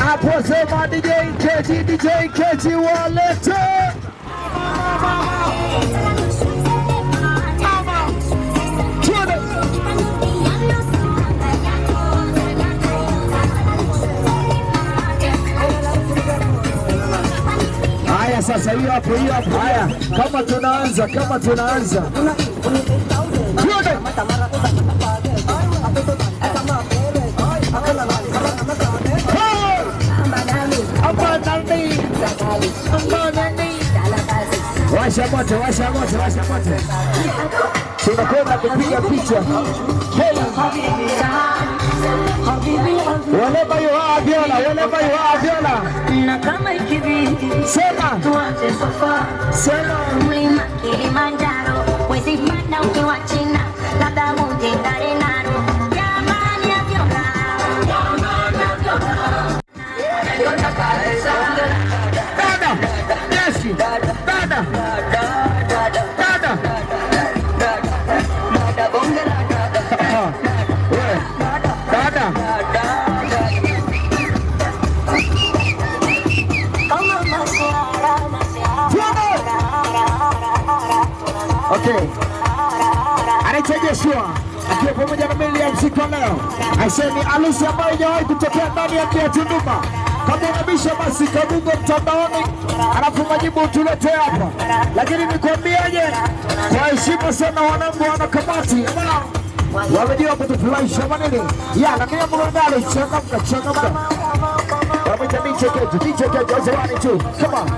hapo sema DJ Keji walete. Haya sasa, hiyo hapo. Haya, kama tunaanza washa moto. Tunakwenda kupiga picha. Whenever you are Viola. Na kama ikibidi Sema tuanze safari mlima Kilimanjaro, wezi panda ukiwa China, labda uje Naro. Jamani ya Viola. Dada. Okay. Anaitwa akiwa pamoja na meli ya msiku leo. Aiseni alusi ambayo haijawahi kutokea ndani ya Tunduma. Kama unabisha basi Kabungo mtandaoni, alafu majibu tulete hapa. Lakini nikwambiaje, kwa heshima sana wanangu wana kamati wamejua kutufurahisha manini. Lakini mgongano changamka. Wamita DJ Keji, azawani tu. Come on.